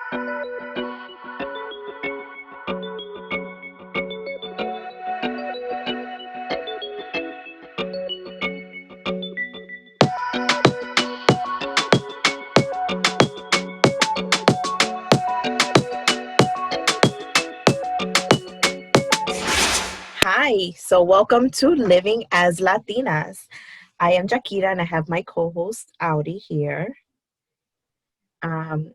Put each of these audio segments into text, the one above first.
Hi, so welcome to Living as Latinas. I am Jakira and I have my co-host Audi here. Um,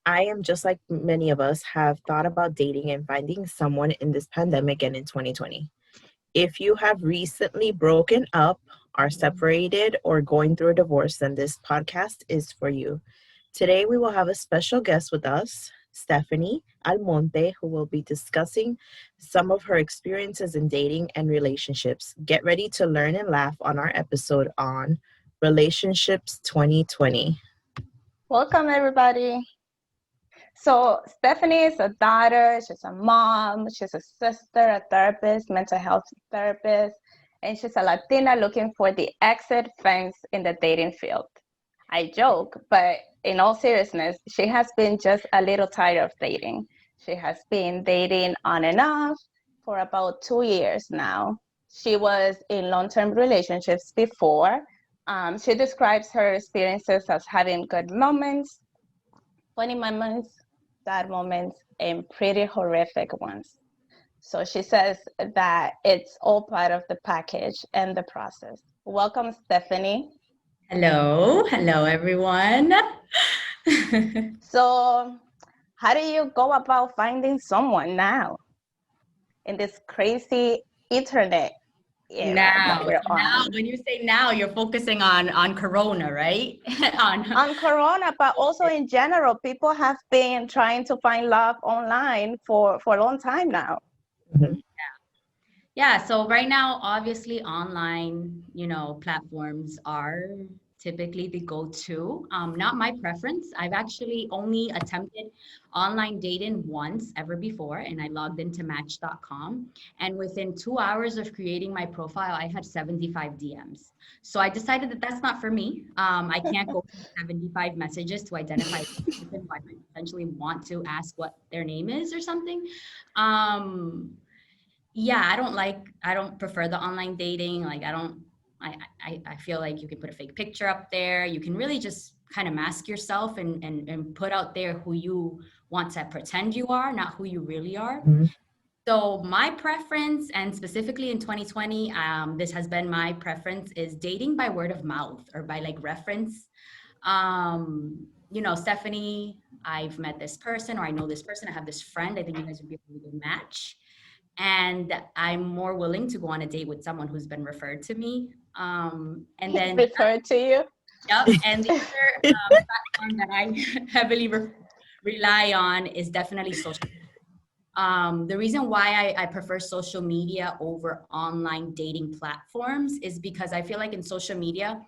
I am just like many of us have thought about dating and finding someone in this pandemic and in 2020. If you have recently broken up, are separated, or going through a divorce, then this podcast is for you. Today, we will have a special guest with us, Stephanie Almonte, who will be discussing some of her experiences in dating and relationships. Get ready to learn and laugh on our episode on Relationships 2020. Welcome, everybody. So, Stephanie is a daughter, she's a mom, she's a sister, a therapist, mental health therapist, and she's a Latina looking for the exit fence in the dating field. I joke, but in all seriousness, she has been just a little tired of dating. She has been dating on and off for about 2 years now. She was in long-term relationships before. She describes her experiences as having good moments, funny moments, sad moments, and pretty horrific ones. So she says that it's all part of the package and the process. Welcome, Stephanie. Hello everyone. So, how do you go about finding someone now in this crazy internet era that we're Now, on? when you say now, you're focusing on Corona, right? On Corona, but also in general, people have been trying to find love online for a long time now. Mhm. Yeah, so right now, obviously, online, platforms are typically the go-to. Not my preference. I've actually only attempted online dating once ever before, and I logged into Match.com. And within 2 hours of creating my profile, I had 75 DMs. So I decided that that's not for me. I can't go through 75 messages to identify the person who I potentially want to ask what their name is or something. Um, yeah, I don't prefer the online dating. Like I feel like you can put a fake picture up there. You can really just kind of mask yourself and put out there who you want to pretend you are, not who you really are. Mhm. So my preference, and specifically in 2020, this has been my preference, is dating by word of mouth or by like reference. Stephanie, I've met this person or I know this person. I have this friend. I think you guys would be a really good match. And I'm more willing to go on a date with someone who's been referred to me. And then, Referred to you. yep. And the other platform that I heavily rely on is definitely social. The reason why I prefer social media over online dating platforms is because I feel like in social media,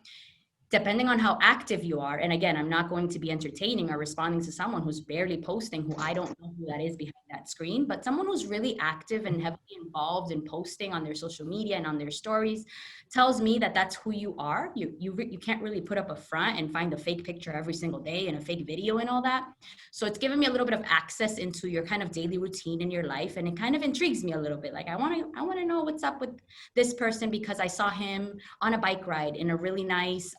depending on how active you are, and again, I'm not going to be entertaining or responding to someone who's barely posting, who I don't know who that is behind that screen, but someone who's really active and heavily involved in posting on their social media and on their stories tells me that that's who you are. You can't really put up a front and find a fake picture every single day and a fake video and all that. So it's given me a little bit of access into your kind of daily routine in your life, and it kind of intrigues me a little bit. Like I want to know what's up with this person because I saw him on a bike ride in a really nice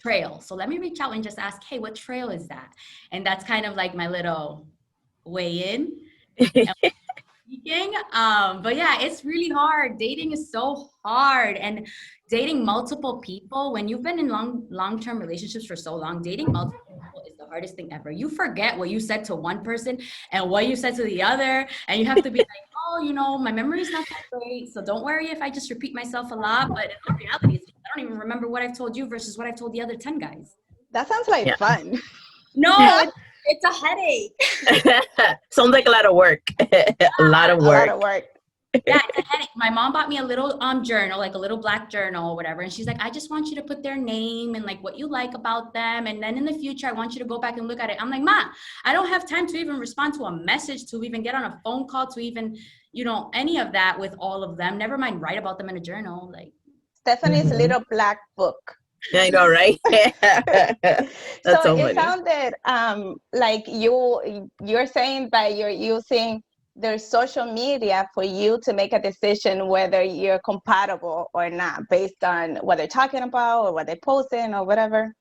trail. So let me reach out and just ask, hey, what trail is that? And that's kind of like my little way in. Speaking. But yeah, it's really hard. Dating is so hard. And dating multiple people, when you've been in long-term relationships for so long, dating multiple people is the hardest thing ever. You forget what you said to one person and what you said to the other. And you have to be like, oh, my memory is not that great. So don't worry if I just repeat myself a lot. But in all reality, I don't even remember what I've told you versus what I've told the other 10 guys. That sounds like Yeah. fun. No, it's a headache. Sounds like a lot of work. A lot of A lot work. of work. Yeah, it's a headache. My mom bought me a little journal, like a little black journal or whatever. And she's like, I just want you to put their name and like what you like about them. And then in the future, I want you to go back and look at it. I'm like, Ma, I don't have time to even respond to a message, to even get on a phone call, to even, any of that with all of them. Never mind write about them in a journal. Like Stephanie's Mhm. little black book. I know, right? That's So so it funny. sounded like you're saying that you're using their social media for you to make a decision whether you're compatible or not based on what they're talking about or what they're posting or whatever.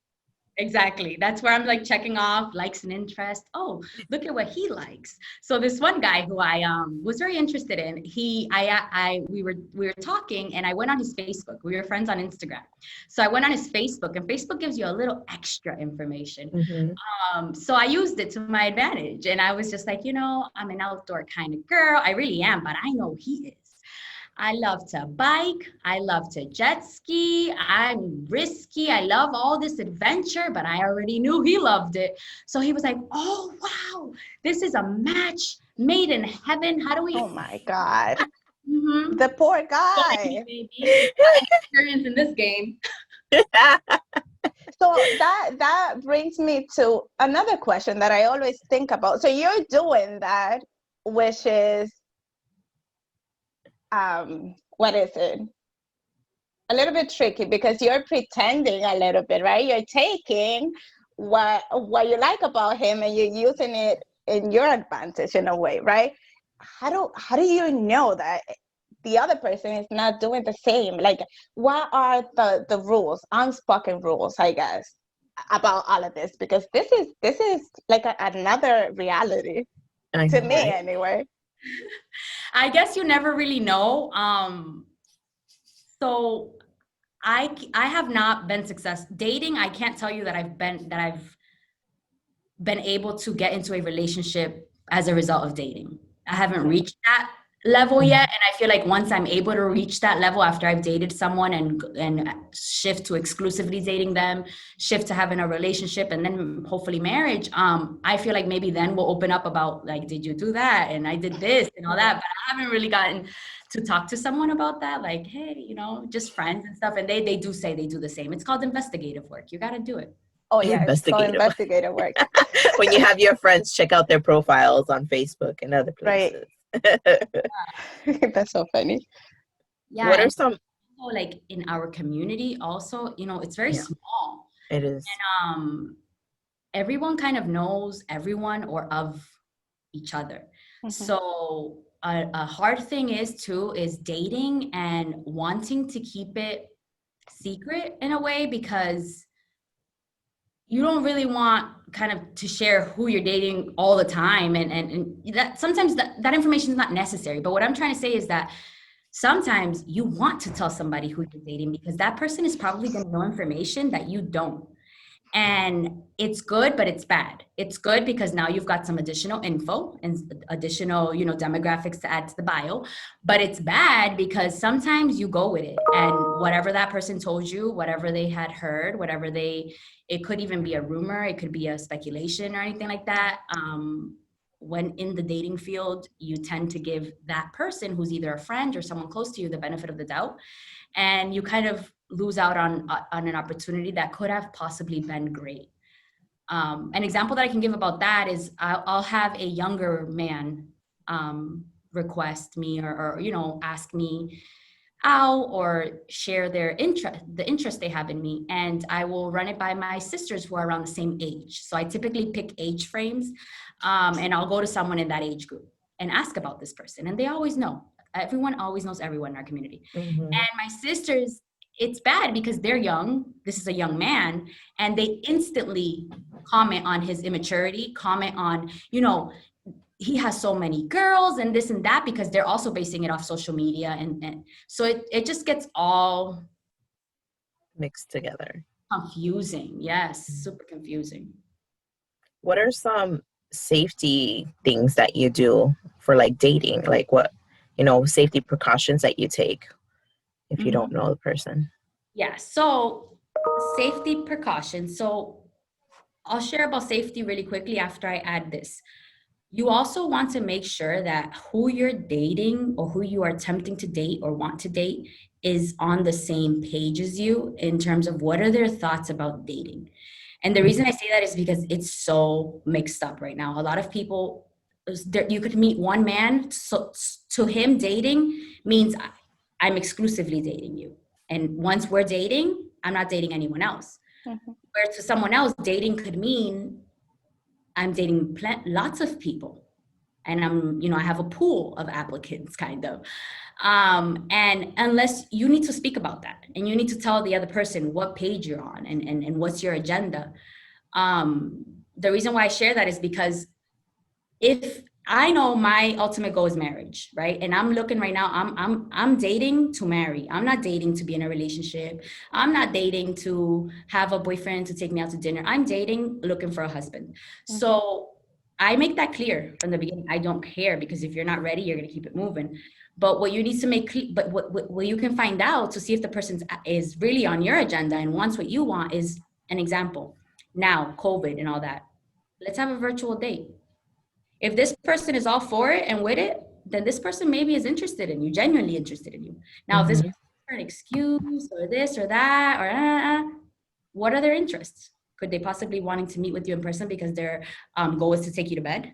Exactly. That's where I'm like checking off likes and interest. Oh, look at what he likes. So this one guy who I was very interested in, we were talking and I went on his Facebook. We were friends on Instagram. So I went on his Facebook and Facebook gives you a little extra information. Hmm. So I used it to my advantage and I was just like, I'm an outdoor kind of girl. I really am, but I know he is. I love to bike. I love to jet ski. I'm risky. I love all this adventure, but I already knew he loved it. So he was like, oh, wow, this is a match made in heaven. How do we? Oh my God. Mm-hmm. The poor Baby, guy. baby. Got experience in this game. So that brings me to another question that I always think about. So you're doing that, which is what is it? A little bit tricky because you're pretending a little bit, right? You're taking what you like about him and you're using it in your advantage in a way, right? How do you know that the other person is not doing the same? Like, what are the rules, unspoken rules, I guess, about all of this? Because this is like another reality I to know, me, right? anyway. I guess you never really know. So I have not been success dating. I can't tell you that I've been able to get into a relationship as a result of dating. I haven't reached that level Mhm. yet, and I feel like once I'm able to reach that level after I've dated someone and shift to exclusively dating them, shift to having a relationship and then hopefully marriage, I feel like maybe then we'll open up about like, did you do that? And I did this and all that, but I haven't really gotten to talk to someone about that. Like, hey, just friends and stuff. And they do say they do the same. It's called investigative work. You got to do it. Oh yeah, it's called Investigative. investigative work, When you have your friends check out their profiles on Facebook and other right? places. That's so funny. Yeah. What are And some? also, like in our community also, it's very Yeah, small. it is. um Everyone kind of knows everyone or of each other. Mhm. So a hard thing is dating and wanting to keep it secret in a way, because you don't really want kind of to share who you're dating all the time, and that sometimes that information is not necessary. But what I'm trying to say is that sometimes you want to tell somebody who you're dating because that person is probably going to know information that you don't. And it's good, but it's bad. It's good because now you've got some additional info and additional, demographics to add to the bio. But it's bad because sometimes you go with it, and whatever that person told you, whatever they had heard, it could even be a rumor, it could be a speculation or anything like that. When in the dating field, you tend to give that person who's either a friend or someone close to you the benefit of the doubt, and you kind of lose out on an opportunity that could have possibly been great. An example that I can give about that is I'll have a younger man request me or ask me out or share the interest they have in me, and I will run it by my sisters who are around the same age. So I typically pick age frames, and I'll go to someone in that age group and ask about this person, and they always know. Everyone always knows everyone in our community. Hmm. And my sisters, it's bad because they're young. This is a young man, and they instantly comment on his immaturity, comment on, he has so many girls and this and that, because they're also basing it off social media. And so it just gets all Mixed together. confusing. Yes, super confusing. What are some safety things that you do for like dating? Like what, safety precautions that you take if you don't Mhm. know the person? Yeah, so safety precautions. So I'll share about safety really quickly after I add this. You also want to make sure that who you're dating or who you are attempting to date or want to date is on the same page as you in terms of what are their thoughts about dating. And the reason I say that is because it's so mixed up right now. A lot of people, you could meet one man, so to him, dating means I'm exclusively dating you. And once we're dating, I'm not dating anyone else. Mm-hmm. Where to someone else, dating could mean I'm dating lots of people, and I have a pool of applicants, kind of. And unless you need to speak about that, and you need to tell the other person what page you're on, and what's your agenda. The reason why I share that is because if I know my ultimate goal is marriage, right? And I'm looking right now, I'm dating to marry. I'm not dating to be in a relationship. I'm not dating to have a boyfriend to take me out to dinner. I'm dating looking for a husband. Mm-hmm. So I make that clear from the beginning. I don't care, because if you're not ready, you're going to keep it moving. But what you need to make clear, but what you can find out to see if the person is really on your agenda and wants what you want is an example. Now, COVID and all that. Let's have a virtual date. If this person is all for it and with it, then this person maybe is interested in you, genuinely interested in you. Now, if this Mm-hmm. person is for an excuse or this or that, or what are their interests? Could they possibly wanting to meet with you in person because their goal is to take you to bed?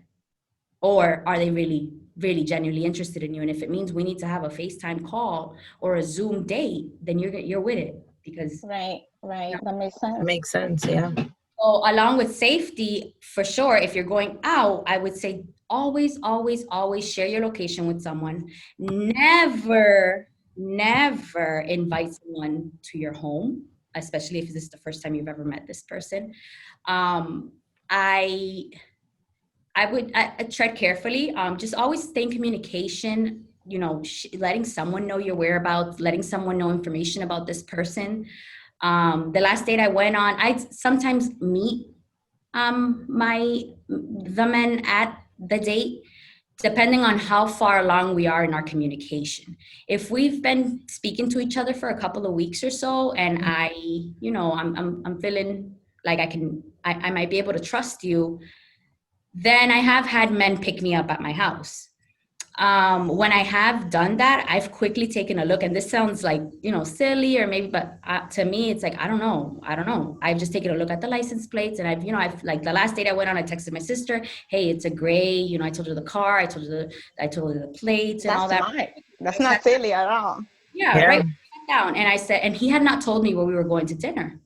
Or are they really, really genuinely interested in you? And if it means we need to have a FaceTime call or a Zoom date, then you're with it, because Right, you know, that makes sense. That makes sense. Yeah. so along with safety, for sure, if you're going out, I would say always, always, always share your location with someone. Never, never invite someone to your home, especially if this is the first time you've ever met this person. Um, I I tread carefully. Just always stay in communication. Letting someone know your whereabouts, letting someone know information about this person. The last date I went on, I sometimes meet the men at the date, depending on how far along we are in our communication. If we've been speaking to each other for a couple of weeks or so, and I'm feeling like I might be able to trust you, then I have had men pick me up at my house. When I have done that, I've quickly taken a look, and this sounds like, silly or maybe, but to me, it's like, I don't know. I've just taken a look at the license plates, and I've like the last date I went on, I texted my sister, hey, it's a gray, I told her the car, I told her the plates and That's all that. smart. That's I not sat, silly at all. yeah, Yeah. right. I sat down and I said, and he had not told me where we were going to dinner.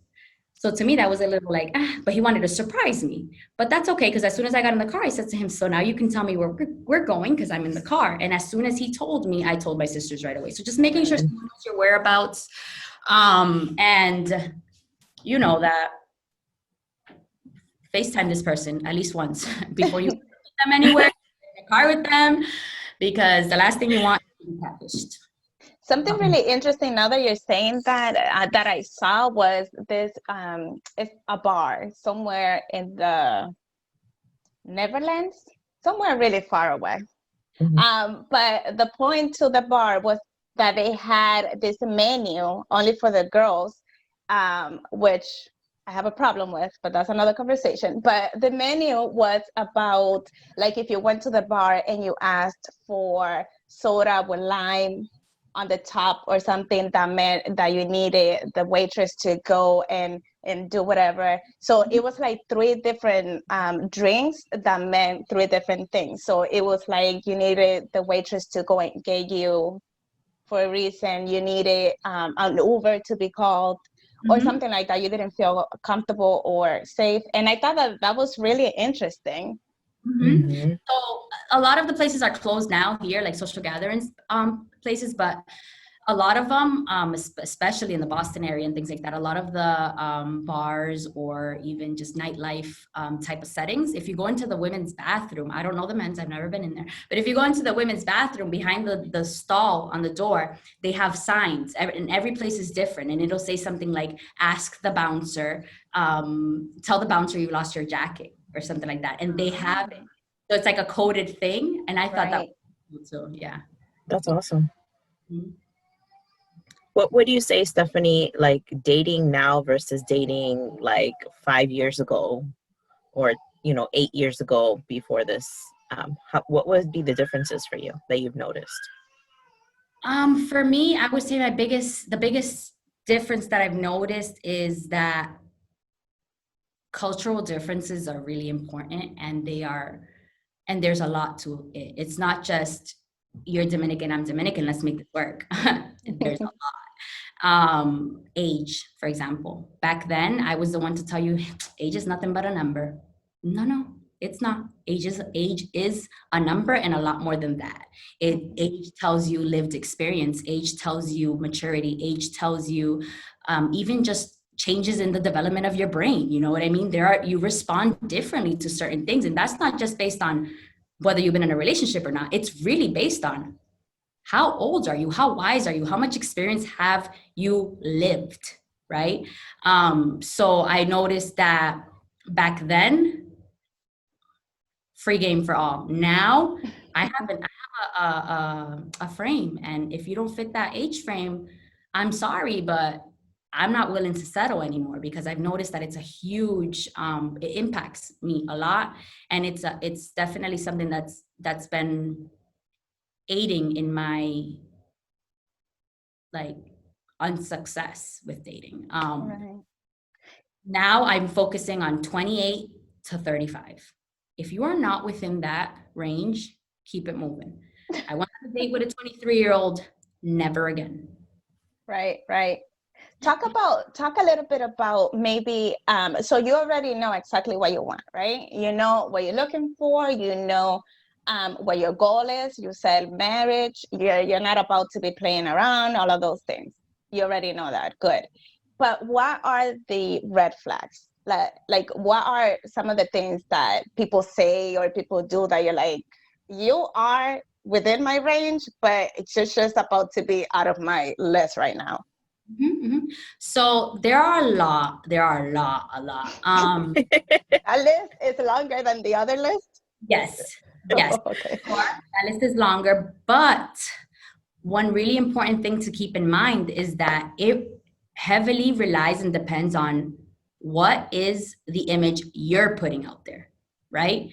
So to me, that was a little like, but he wanted to surprise me. But that's okay, because as soon as I got in the car, I said to him, so now you can tell me where we're going, because I'm in the car. And as soon as he told me, I told my sisters right away. So just making sure someone knows your whereabouts, and that FaceTime this person at least once before you meet them anywhere, in the car with them, because the last thing you want is to be catfished. Something really interesting now that you're saying that that I saw was this it's a bar somewhere in the Netherlands, somewhere really far away. But the point to the bar was that they had this menu only for the girls, which I have a problem with, but that's another conversation. But the menu was about, like, if you went to the bar and you asked for soda with lime on the top or something, that meant that you needed the waitress to go and do whatever. So it was like three different drinks that meant three different things. So it was like you needed the waitress to go and get you for a reason. You needed an Uber to be called or something like that. You didn't feel comfortable or safe. And I thought that was really interesting. So a lot of the places are closed now here, like social gatherings places, but a lot of them, especially in the Boston area and things like that, a lot of the bars or even just nightlife type of settings, if you go into the women's bathroom, I don't know the men's, I've never been in there, but if you go into the women's bathroom, behind the stall on the door, they have signs, and every place is different, and it'll say something like, ask the bouncer, tell the bouncer you lost your jacket, or something like that, and they have it. So it's like a coded thing, and I thought that was cool too. Yeah. That's awesome. Mm-hmm. What would you say, Stephanie, like dating now versus dating like 5 years ago, or 8 years ago before this? What would be the differences for you that you've noticed? For me, I would say the biggest difference that I've noticed is that cultural differences are really important, and there's a lot to it. It's not just you're Dominican, I'm Dominican, let's make this work. There's a lot. Age, for example. Back then, I was the one to tell you age is nothing but a number. No, it's not. Age is a number and a lot more than that. Age tells you lived experience. Age tells you maturity. Age tells you even just changes in the development of your brain. You know what I mean? You respond differently to certain things, and that's not just based on whether you've been in a relationship or not. It's really based on how old are you? How wise are you? How much experience have you lived? Right. So I noticed that back then, free game for all. Now I have a frame, and if you don't fit that age frame, I'm sorry, but I'm not willing to settle anymore because I've noticed that it's a huge it impacts me a lot, and it's definitely something that's been aiding in my like unsuccess with dating. Right. Now I'm focusing on 28 to 35. If you are not within that range, keep it moving. I went on a date with a 23-year-old, never again. Right, right. Talk a little bit about maybe so you already know exactly what you want, right? You know what you're looking for, you know what your goal is. You said marriage, you're not about to be playing around, all of those things. You already know that. Good. But what are the red flags? Like what are some of the things that people say or people do that you're like, you are within my range, but it's just about to be out of my list right now? So there are a lot. A list is longer than the other list? Yes, yes. Okay. Sure, that list is longer, but one really important thing to keep in mind is that it heavily relies and depends on what is the image you're putting out there, right?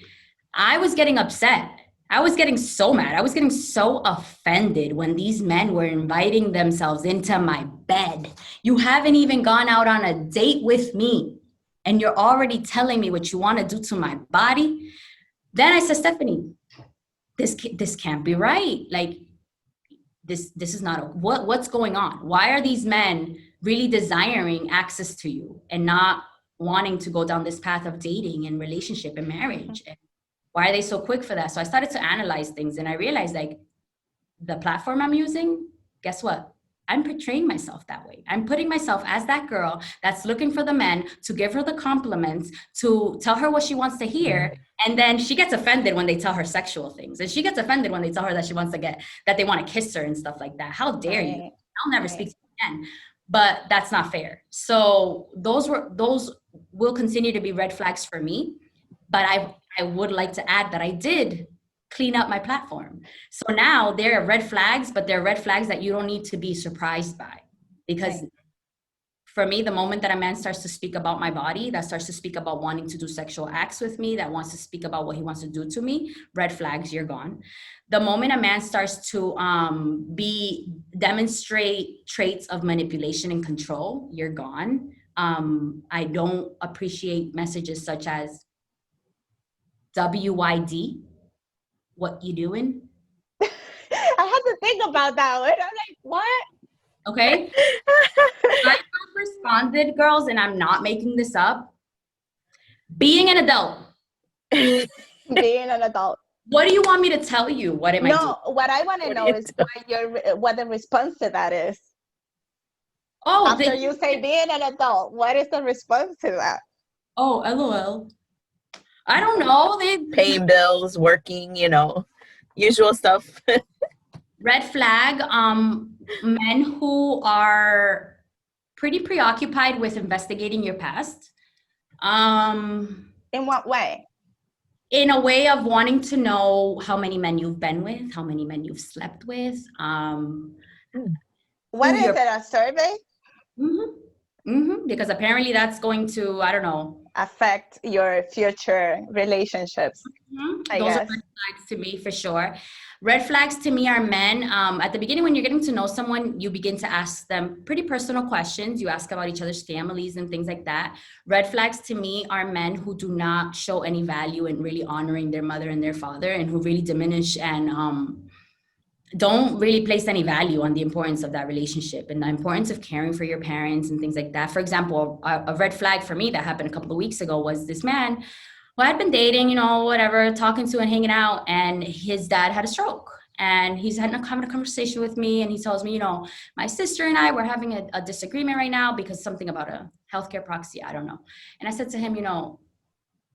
I was getting upset. I was getting so mad. I was getting so offended when these men were inviting themselves into my bed. You haven't even gone out on a date with me, and you're already telling me what you want to do to my body. Then I said, Stephanie, this can't be right. Like this is not what's going on. Why are these men really desiring access to you and not wanting to go down this path of dating and relationship and marriage? And why are they so quick for that? So I started to analyze things, and I realized like the platform I'm using, guess what? I'm portraying myself that way. I'm putting myself as that girl that's looking for the men to give her the compliments, to tell her what she wants to hear. And then she gets offended when they tell her sexual things. And she gets offended when they tell her that that they want to kiss her and stuff like that. How dare you? I'll never speak to you again. But that's not fair. So those will continue to be red flags for me. But I would like to add that I did clean up my platform. So now there are red flags, but they're red flags that you don't need to be surprised by. Because for me, the moment that a man starts to speak about my body, that starts to speak about wanting to do sexual acts with me, that wants to speak about what he wants to do to me, red flags, you're gone. The moment a man starts to demonstrate traits of manipulation and control, you're gone. I don't appreciate messages such as WYD, what you doing? I had to think about that one. I'm like, what? Okay. I have responded, girls, and I'm not making this up. Being an adult. Being an adult. What do you want me to tell you? What am I doing? No, what I want to know is what the response to that is. Oh, after you say being an adult, what is the response to that? Oh, LOL. I don't know. Paying bills, working, usual stuff. Red flag, men who are pretty preoccupied with investigating your past. In what way? In a way of wanting to know how many men you've been with, how many men you've slept with. What is it, a survey? Because apparently that's going to, I don't know, affect your future relationships. Those are red flags to me for sure. Red flags to me are men. At the beginning, when you're getting to know someone, you begin to ask them pretty personal questions. You ask about each other's families and things like that. Red flags to me are men who do not show any value in really honoring their mother and their father, and who really diminish and don't really place any value on the importance of that relationship and the importance of caring for your parents and things like that. For example, a red flag for me that happened a couple of weeks ago was this man who I'd been dating, you know, whatever, talking to and hanging out, and his dad had a stroke. And he's having a conversation with me, and he tells me, you know, my sister and I were having a disagreement right now because something about a healthcare proxy, I don't know. And I said to him, you know,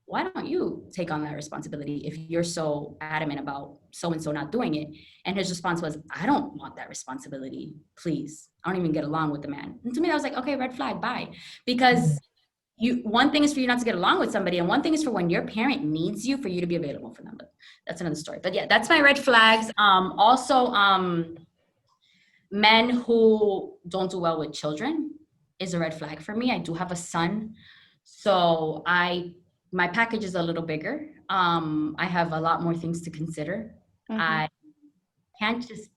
why don't you take on that responsibility if you're so adamant about so and so not doing it? And his response was, I don't want that responsibility, please. I don't even get along with the man. And to me, I was like, okay, red flag, bye. Because one thing is for you not to get along with somebody, and one thing is for when your parent needs you, for you to be available for them. But that's another story. But yeah, that's my red flags. Also, men who don't do well with children is a red flag for me. I do have a son, so my package is a little bigger. I have a lot more things to consider. I can't just,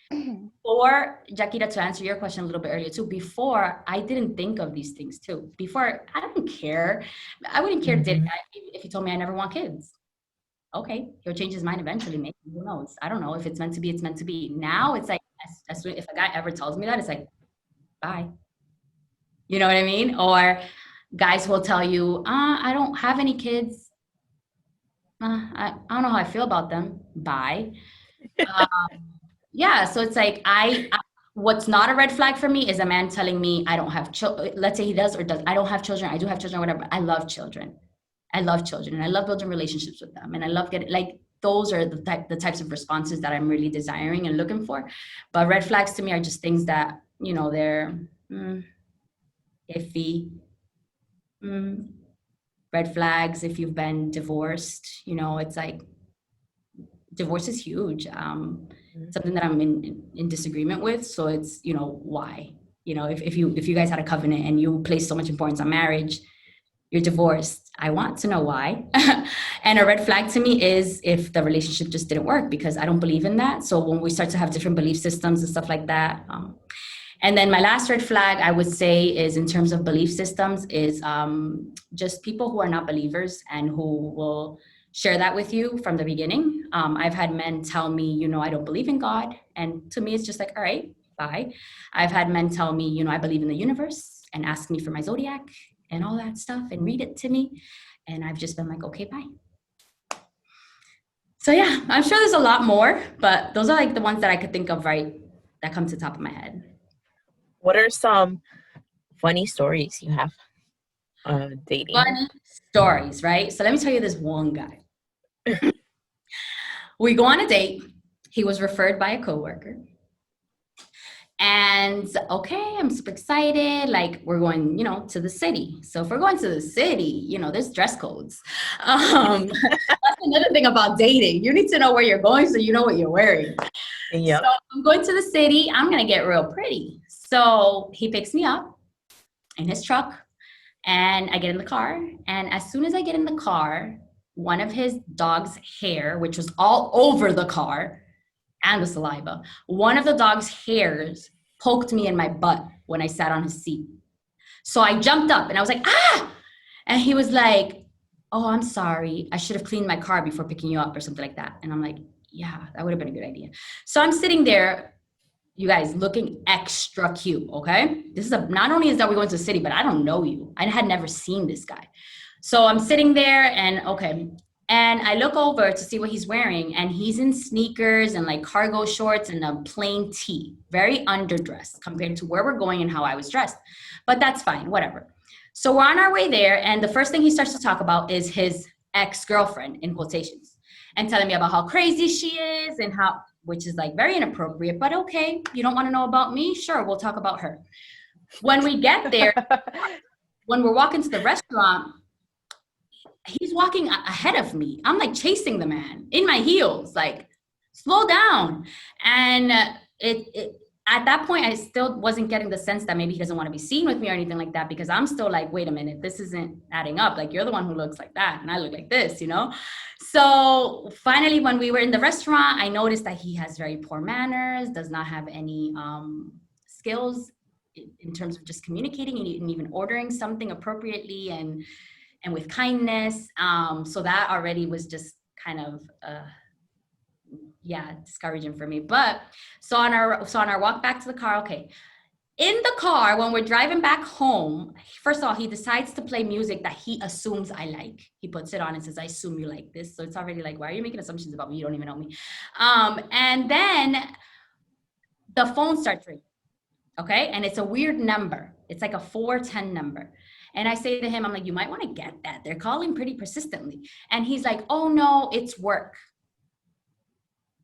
before, Jaquita, to answer your question a little bit earlier too, before I didn't think of these things too. Before, I don't care. I wouldn't care if he told me I never want kids. Okay, he'll change his mind eventually, maybe, who knows? I don't know. If it's meant to be, it's meant to be. Now it's like, as soon, if a guy ever tells me that, it's like, bye. You know what I mean? Or guys will tell you, I don't have any kids. I don't know how I feel about them. Bye. Yeah, so it's like what's not a red flag for me is a man telling me I don't have children. Let's say he does or does. I don't have children. I do have children, whatever. I love children. I love children, and I love building relationships with them, and I love getting, like, those are the types of responses that I'm really desiring and looking for. But red flags to me are just things that, you know, they're iffy. Red flags if you've been divorced, you know, it's like divorce is huge. Something that I'm in disagreement with. So it's, you know, why? You know, if you guys had a covenant and you place so much importance on marriage, you're divorced. I want to know why. And a red flag to me is if the relationship just didn't work, because I don't believe in that. So when we start to have different belief systems and stuff like that. And then my last red flag, I would say, is in terms of belief systems, is just people who are not believers and who will share that with you from the beginning. I've had men tell me, you know, I don't believe in God. And to me, it's just like, all right, bye. I've had men tell me, you know, I believe in the universe, and ask me for my zodiac and all that stuff and read it to me. And I've just been like, okay, bye. So yeah, I'm sure there's a lot more, but those are like the ones that I could think of that come to the top of my head. What are some funny stories you have dating? Funny stories, right? So let me tell you this one guy. We go on a date. He was referred by a coworker. And okay, I'm super excited. Like, we're going, you know, to the city. So if we're going to the city, you know, there's dress codes. That's another thing about dating. You need to know where you're going so you know what you're wearing. Yep. So I'm going to the city. I'm going to get real pretty. So he picks me up in his truck, and I get in the car. And as soon as I get in the car, one of his dog's hair, which was all over the car, and the saliva, one of the dog's hairs poked me in my butt when I sat on his seat. So I jumped up and I was like, ah! And he was like, oh, I'm sorry. I should have cleaned my car before picking you up, or something like that. And I'm like, yeah, that would have been a good idea. So I'm sitting there, you guys, looking extra cute, okay? This is not only is that we're going to the city, but I don't know you. I had never seen this guy. So I'm sitting there, and okay. And I look over to see what he's wearing, and he's in sneakers and like cargo shorts and a plain tee, very underdressed compared to where we're going and how I was dressed. But that's fine, whatever. So we're on our way there, and the first thing he starts to talk about is his ex-girlfriend, in quotations, and telling me about how crazy she is, and how, which is like very inappropriate, but okay, you don't want to know about me? Sure, we'll talk about her. When we get there, when we're walking to the restaurant, he's walking ahead of me. I'm like chasing the man in my heels, like, slow down. And at that point, I still wasn't getting the sense that maybe he doesn't want to be seen with me or anything like that, because I'm still like, wait a minute, this isn't adding up. Like, you're the one who looks like that, and I look like this, you know? So finally, when we were in the restaurant, I noticed that he has very poor manners, does not have any skills in terms of just communicating and even ordering something appropriately and with kindness. So that already was just kind of, yeah, discouraging for me. But so on our walk back to the car, okay. In the car, when we're driving back home, first of all, he decides to play music that he assumes I like. He puts it on and says, I assume you like this. So it's already like, why are you making assumptions about me? You don't even know me. And then the phone starts ringing. Okay. And it's a weird number. It's like a 410 number. And I say to him, I'm like, you might want to get that. They're calling pretty persistently. And he's like, oh no, it's work.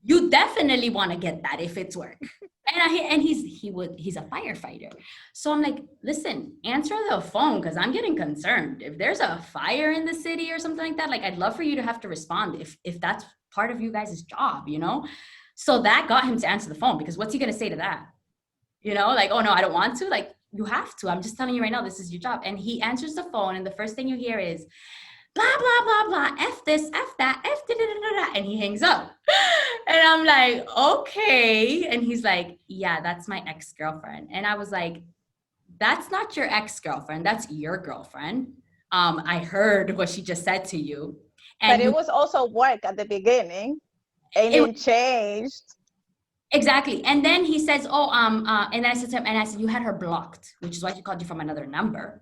You definitely want to get that if it's work. And he's a firefighter. So I'm like, listen, answer the phone because I'm getting concerned. If there's a fire in the city or something like that, like I'd love for you to have to respond if that's part of you guys' job, you know? So that got him to answer the phone because what's he gonna say to that? You know, like, oh no, I don't want to. Like, you have to. I'm just telling you right now, this is your job. And he answers the phone, and the first thing you hear is blah, blah, blah, blah, F this, F that, F da, da, da, da, da, and he hangs up. And I'm like, okay. And he's like, yeah, that's my ex-girlfriend. And I was like, that's not your ex-girlfriend. That's your girlfriend. I heard what she just said to you. But And it was also work at the beginning, and it it changed. exactly. And then he says, oh, and I said to him, and I said, you had her blocked, which is why she called you from another number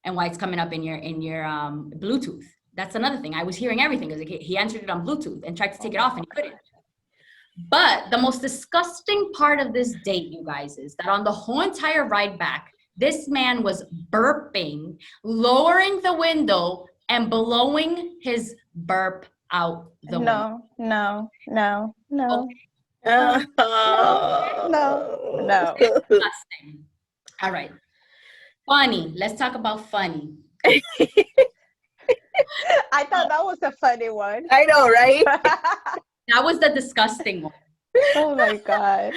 and why it's coming up in your Bluetooth. That's another thing. I was hearing everything because he answered it on Bluetooth and tried to take it off and he couldn't. But the most disgusting part of this date, you guys, is that on the whole entire ride back, this man was burping, lowering the window and blowing his burp out the window. No, no, no, no. Okay. No, Oh. no. Disgusting. All right. Funny. Let's talk about funny. I thought that was a funny one. I know, right? That was the disgusting one. Oh my God.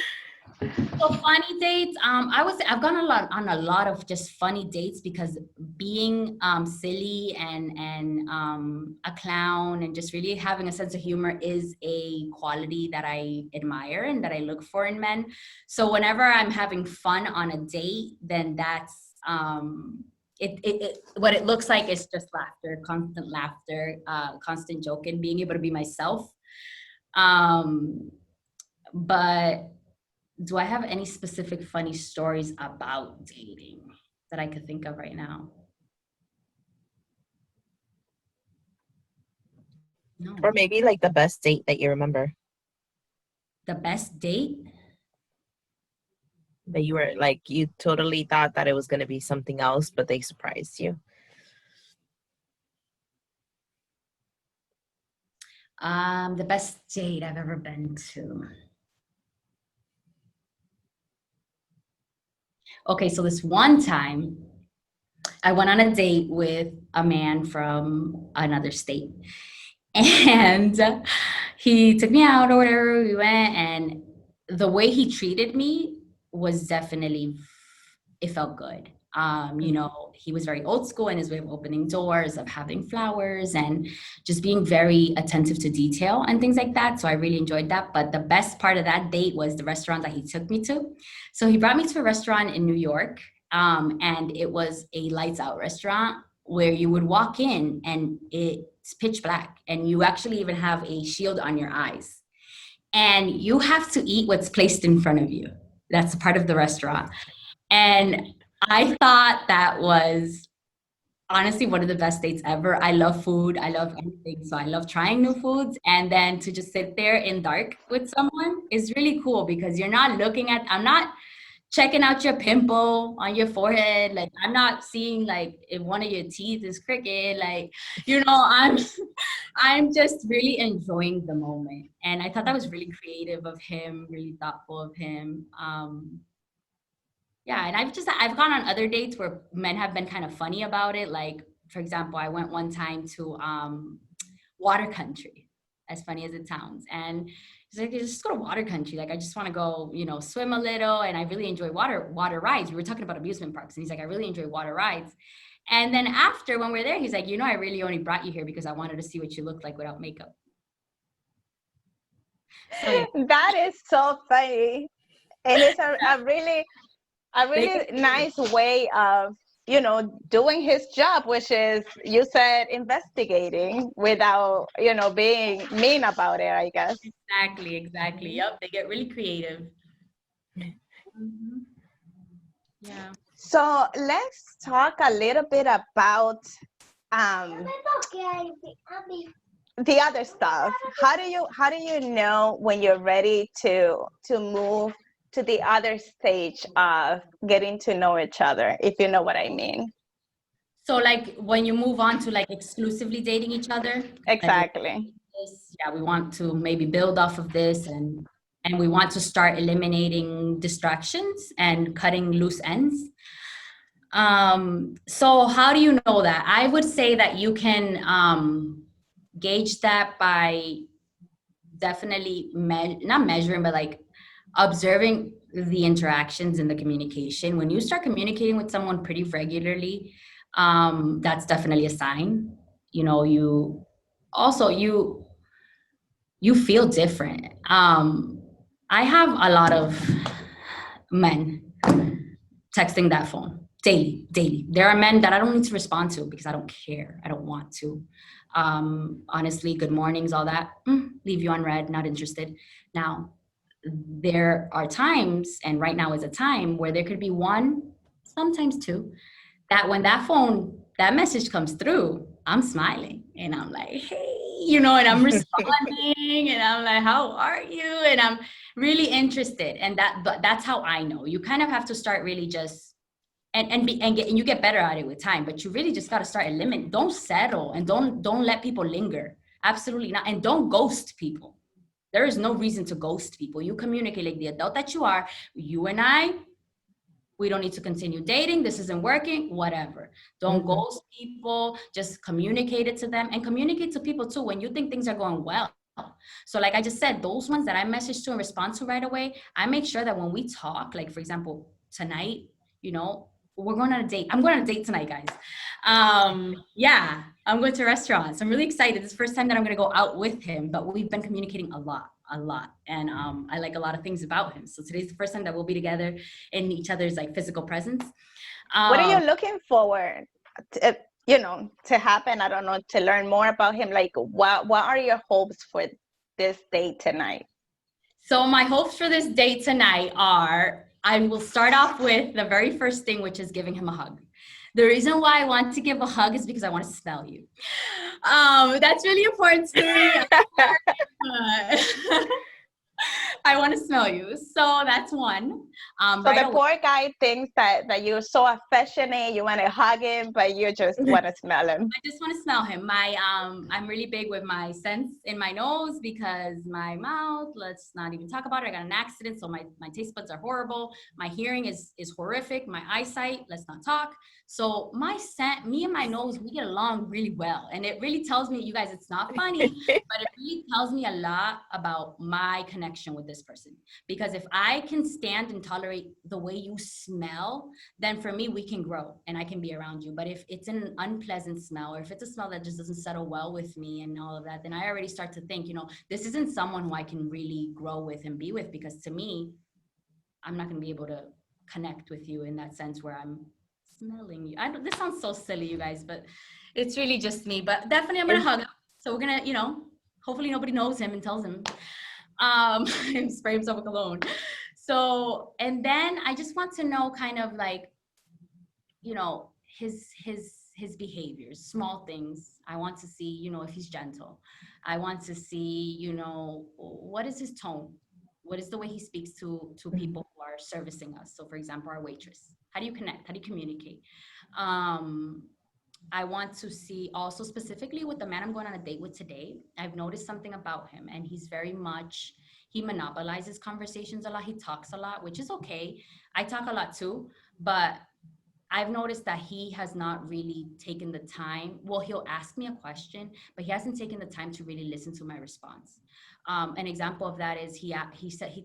So funny dates. I've gone on a lot of just funny dates because being silly and a clown and just really having a sense of humor is a quality that I admire and that I look for in men. So whenever I'm having fun on a date, then that's what it looks like is just laughter, constant joking, being able to be myself. But do I have any specific funny stories about dating that I could think of right now? No. Or maybe like the best date that you remember The best date? that you were like, you totally thought that it was going to be something else, but they surprised you. The best date I've ever been to. Okay, so this one time I went on a date with a man from another state. And he took me out or whatever. We went, and the way he treated me was definitely, it felt good. You know, he was very old school in his way of opening doors, of having flowers, and just being very attentive to detail and things like that. So I really enjoyed that. But the best part of that date was the restaurant that he took me to. So he brought me to a restaurant in New York, and it was a lights out restaurant where you would walk in and it's pitch black, and you actually even have a shield on your eyes, and you have to eat what's placed in front of you. That's a part of the restaurant. And I thought that was honestly one of the best dates ever. I love food. I love everything. So I love trying new foods. And then to just sit there in dark with someone is really cool because you're not looking at, I'm not checking out your pimple on your forehead. Like, I'm not seeing like if one of your teeth is crooked. Like, you know, I'm just really enjoying the moment. And I thought that was really creative of him, really thoughtful of him. Yeah, and I've gone on other dates where men have been kind of funny about it. Like, for example, I went one time to water country, as funny as it sounds. And he's like, just go to water country. Like, I just want to go, you know, swim a little. And I really enjoy water rides. We were talking about amusement parks. And he's like, I really enjoy water rides. And then after, when we're there, he's like, you know, I really only brought you here because I wanted to see what you look like without makeup. So, yeah. That is so funny. And it's a really nice way of doing his job, which is, you said, investigating without, being mean about it, I guess. Exactly, exactly. Mhm. Yep, they get really creative. Mhm. Yeah. So let's talk a little bit about um, the other stuff. How do you know when you're ready to move to the other stage of getting to know each other, if you know what I mean? So like when you move on to like exclusively dating each other, like Exactly. this, yeah, we want to maybe build off of this and we want to start eliminating distractions and cutting loose ends. So how do you know that? I would say that you can gauge that by definitely not measuring, but like observing the interactions and the communication. When you start communicating with someone pretty regularly, that's definitely a sign. You know, you also you feel different. I have a lot of men texting that phone daily, daily. There are men that I don't need to respond to because I don't care. I don't want to. Honestly, good mornings, all that, leave you unread, not interested. Now, there are times, and right now is a time where there could be one, sometimes two, that when that message comes through, I'm smiling and I'm like, hey, and I'm responding and I'm like, how are you? And I'm really interested. And but that's how I know. You kind of have to start really just and you get better at it with time, but you really just got to start eliminating. Don't settle and don't let people linger. Absolutely not. And don't ghost people. There is no reason to ghost people. You communicate like the adult that you are. You and I, we don't need to continue dating. This isn't working, whatever. Don't Mhm. ghost people. Just communicate it to them and communicate to people too when you think things are going well. So, like I just said, those ones that I message to and respond to right away, I make sure that when we talk, like for example, tonight, we're going on a date. I'm going on a date tonight, guys. Yeah, I'm going to restaurants. I'm really excited. This is the first time that I'm going to go out with him, but we've been communicating a lot, a lot. And I like a lot of things about him. So today's the first time that we'll be together in each other's like physical presence. What are Um, you looking forward to, to happen? I don't know, to learn more about him. Like, what are your hopes for this date tonight? so my hopes for this date tonight are I will start off with the very first thing, which is giving him a hug. The reason why I want to give a hug is because I want to smell you. That's really important to me. I want to smell you. So that's one. So Right the away. poor guy thinks that you're so affectionate, you want to hug him, but you just want to smell him. I just want to smell him. I'm really big with my scents in my nose because my mouth, let's not even talk about it. I got an accident, so my taste buds are horrible. My hearing is horrific. My eyesight, let's not talk. So my scent, me and my nose, we get along really well. And it really tells me, you guys, it's not funny, but it really tells me a lot about my connection with this person. Because if I can stand and tolerate the way you smell, then for me, we can grow and I can be around you. But if it's an unpleasant smell, or if it's a smell that just doesn't settle well with me and all of that, then I already start to think, this isn't someone who I can really grow with and be with, because to me, I'm not going to be able to connect with you in that sense where I'm smelling you. This sounds so silly, you guys, but it's really just me. But definitely I'm going to It's hug him. So we're going to, hopefully nobody knows him and tells him, spray himself with cologne. So, and then I just want to know kind of like, his behaviors, small things. I want to see, if he's gentle. I want to see, what is his tone, what is the way he speaks to Mhm. people who are servicing us. So for example, our waitress, how do you connect, how do you communicate? um I want to see also specifically with the man I'm going on a date with today. I've noticed something about him, and he's very much, he monopolizes conversations a lot. He talks a lot, which is okay. I talk a lot too, but I've noticed that he has not really taken the time. Well, he'll ask me a question, but he hasn't taken the time to really listen to my response. An example of that is he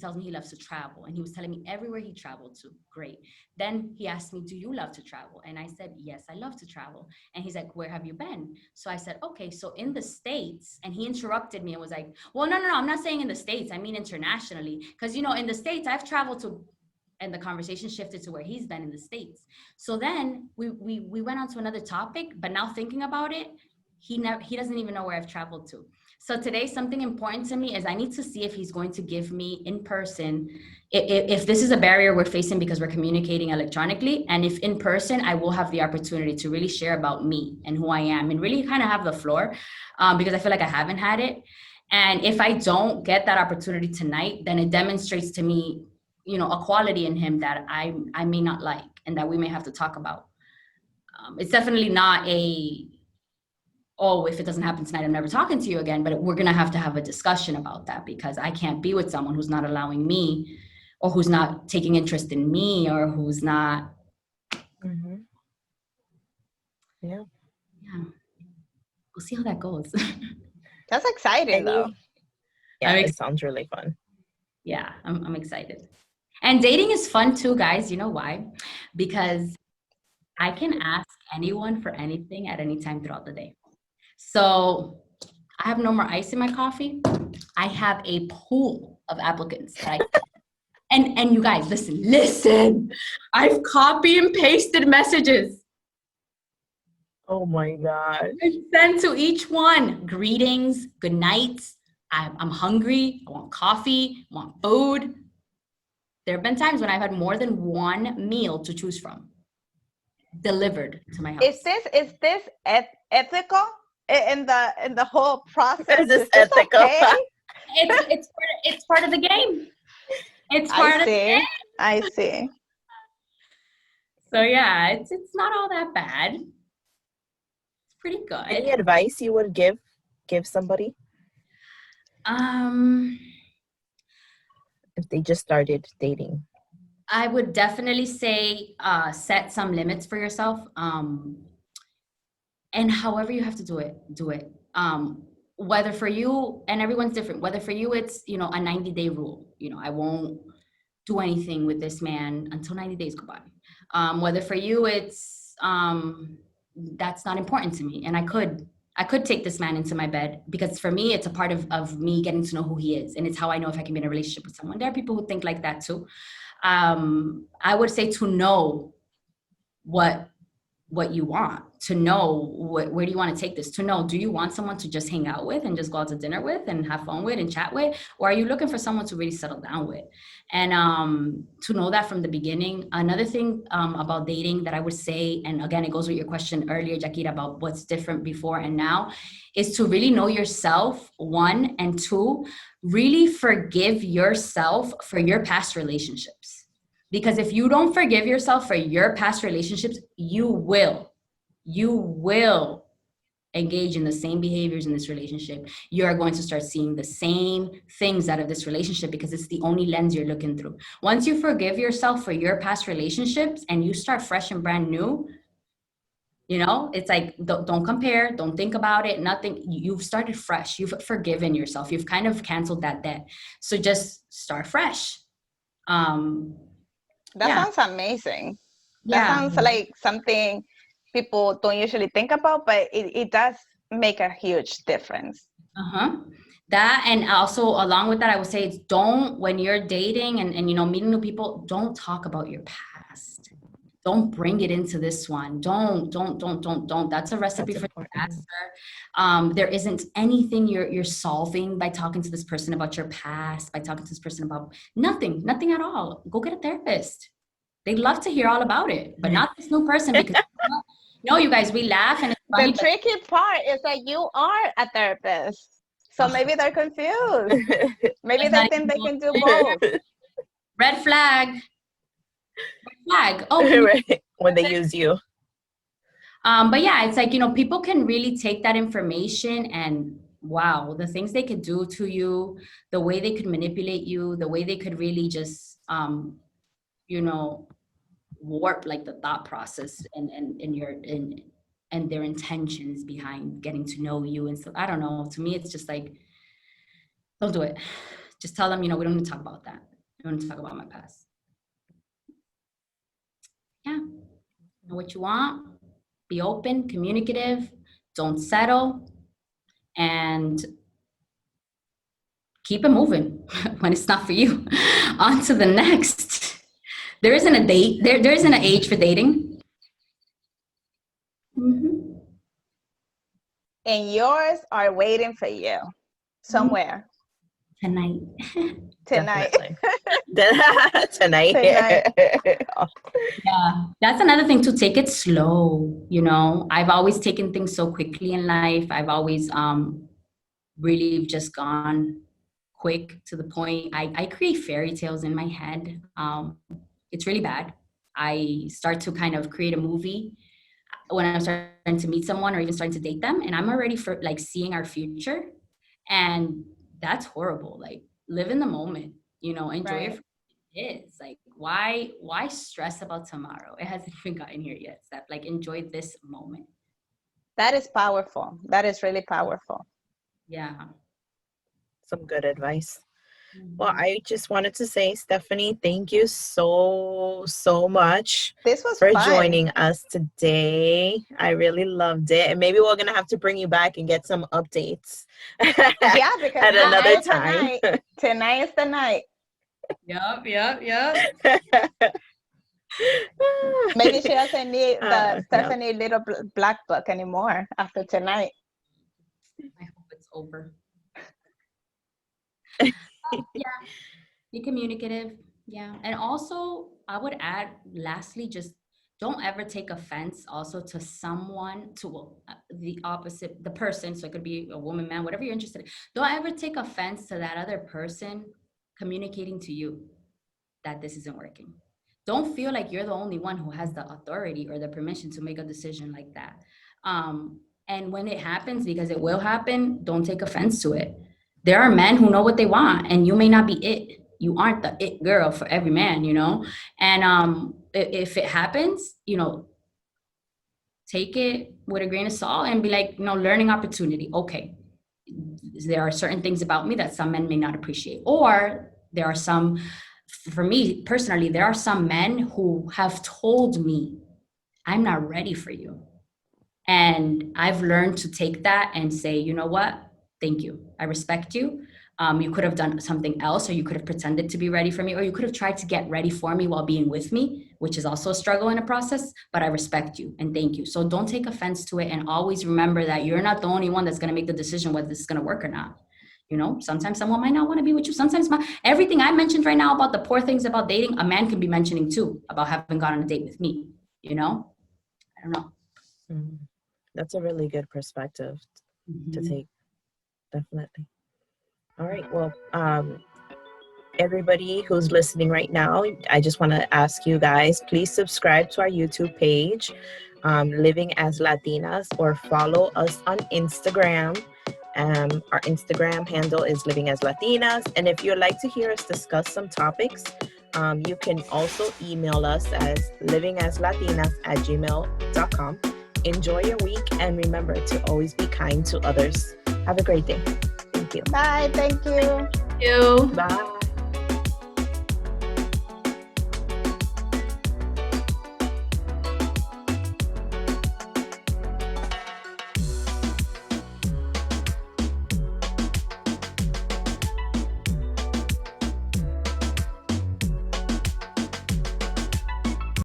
tells me he loves to travel, and he was telling me everywhere he traveled to. Great. Then he asked me, "Do you love to travel?" And I said, "Yes, I love to travel." And he's like, "Where have you been?" So I said, "Okay, so in the States." And he interrupted me and was like, "Well, no, no, no. I'm not saying in the States. I mean internationally, because in the States I've traveled to and the conversation shifted to where he's been in the States. So then we went on to another topic, but now thinking about it, he doesn't even know where I've traveled to. So today, something important to me is I need to see if he's going to give me in person, if this is a barrier we're facing because we're communicating electronically, and if in person, I will have the opportunity to really share about me and who I am and really kind of have the floor, because I feel like I haven't had it. And if I don't get that opportunity tonight, then it demonstrates to me, a quality in him that I may not like and that we may have to talk about. It's definitely not if it doesn't happen tonight, I'm never talking to you again, but we're going to have a discussion about that, because I can't be with someone who's not allowing me, or who's not taking interest in me, or who's not. Mm-hmm. Yeah. We'll see how that goes. That's exciting, though. Yeah, it sounds really fun. Yeah, I'm excited. And dating is fun too, guys. You know why? Because I can ask anyone for anything at any time throughout the day. So I have no more ice in my coffee. I have a pool of applicants that and you guys, listen. I've copy and pasted messages. Oh my God. And sent to each one. Greetings, good nights. I'm hungry. I want coffee. I want food. There have been times when I've had more than one meal to choose from delivered to my house. Is this ethical in the whole process? Is this ethical? Okay? It's part of the game. It's part of the game. I see. So yeah, it's not all that bad. It's pretty good. Any advice you would give somebody? If they just started dating? I would definitely say set some limits for yourself. And however you have to do it. Whether for you, and everyone's different, whether for you it's, a 90-day rule. I won't do anything with this man until 90 days go by. Whether for you it's, that's not important to me. And I could take this man into my bed, because for me, it's a part of me getting to know who he is. And it's how I know if I can be in a relationship with someone. There are people who think like that too. I would say to know what you want, to know where do you want to take this, to know, do you want someone to just hang out with and just go out to dinner with and have fun with and chat with, or are you looking for someone to really settle down with? And to know that from the beginning. Another thing about dating that I would say, and again, it goes with your question earlier, Jakira, about what's different before and now, is to really know yourself, one, and two, really forgive yourself for your past relationships. Because if you don't forgive yourself for your past relationships, you will engage in the same behaviors in this relationship. You are going to start seeing the same things out of this relationship, because it's the only lens you're looking through. Once you forgive yourself for your past relationships and you start fresh and brand new, it's like, don't compare, don't think about it, nothing. You've started fresh. You've forgiven yourself. You've kind of canceled that debt. So just start fresh. That sounds amazing. That sounds like something people don't usually think about, but it does make a huge difference. That, and also along with that, I would say it's when you're dating and meeting new people, don't talk about your past. Don't bring it into this one. Don't. That's a recipe for disaster. There isn't anything you're solving by talking to this person about your past, by talking to this person about nothing at all. Go get a therapist. They'd love to hear all about it, but not this new person, because no, you guys, we laugh and it's funny. The tricky part is that you are a therapist. So maybe they're confused. Maybe they think they can do both. Red flag. Oh, right. When they use you. But yeah, it's like, people can really take that information and wow, the things they could do to you, the way they could manipulate you, the way they could really just, warp like the thought process and their intentions behind getting to know you. And so, I don't know, to me, it's just like, don't do it. Just tell them, we don't need to talk about that. We don't need to talk about my past. Yeah. Know what you want. Be open, communicative. Don't settle. And keep it moving when it's not for you. On to the next. There isn't a date. There isn't an age for dating. Mm-hmm. And yours are waiting for you somewhere Tonight. tonight. Definitely. Tonight. Tonight. Yeah, that's another thing to take it slow. I've always taken things so quickly in life. I've always really just gone quick to the point. I create fairy tales in my head. It's really bad. I start to kind of create a movie when I'm starting to meet someone or even starting to date them, and I'm already for like seeing our future, and that's horrible. Like, live in the moment. Enjoy Right. your is like, why stress about tomorrow? It hasn't even gotten here yet. Steph. Like, enjoy this moment. That is powerful. That is really powerful. Yeah. Some good advice. Well, Mhm. I just wanted to say, Stephanie, thank you so much This was for fun. joining us today. I really loved it. And maybe we're going to have to bring you back and get some updates Yeah, because at another tonight, time. tonight is the night. Yep. Maybe she doesn't need the Yeah. Stephanie little black book anymore after tonight. I hope it's over. Yeah, be communicative. Yeah. And also, I would add, lastly, just don't ever take offense also to someone, to the opposite, the person. So it could be a woman, man, whatever you're interested in. Don't ever take offense to that other person communicating to you that this isn't working. Don't feel like you're the only one who has the authority or the permission to make a decision like that. And when it happens, because it will happen, don't take offense to it. There are men who know what they want, and you may not be it. You aren't the it girl for every man. And if it happens, take it with a grain of salt and be like, learning opportunity. Okay, there are certain things about me that some men may not appreciate, or there are some, for me personally, there are some men who have told me, I'm not ready for you. And I've learned to take that and say, you know what? Thank you. I respect you. You could have done something else, or you could have pretended to be ready for me, or you could have tried to get ready for me while being with me, which is also a struggle in a process. But I respect you and thank you. So don't take offense to it, and always remember that you're not the only one that's going to make the decision whether this is going to work or not. Sometimes someone might not want to be with you. Sometimes everything I mentioned right now about the poor things about dating, a man can be mentioning too, about having gone on a date with me. I don't know. That's a really good perspective to take. Definitely. All right. Well, everybody who's listening right now, I just want to ask you guys, please subscribe to our YouTube page, Living as Latinas, or follow us on Instagram. Our Instagram handle is Living as Latinas. And if you'd like to hear us discuss some topics, you can also email us as livingaslatinas@gmail.com. Enjoy your week, and remember to always be kind to others. Have a great day. Thank you. Bye. Thank you. Thank you. Bye.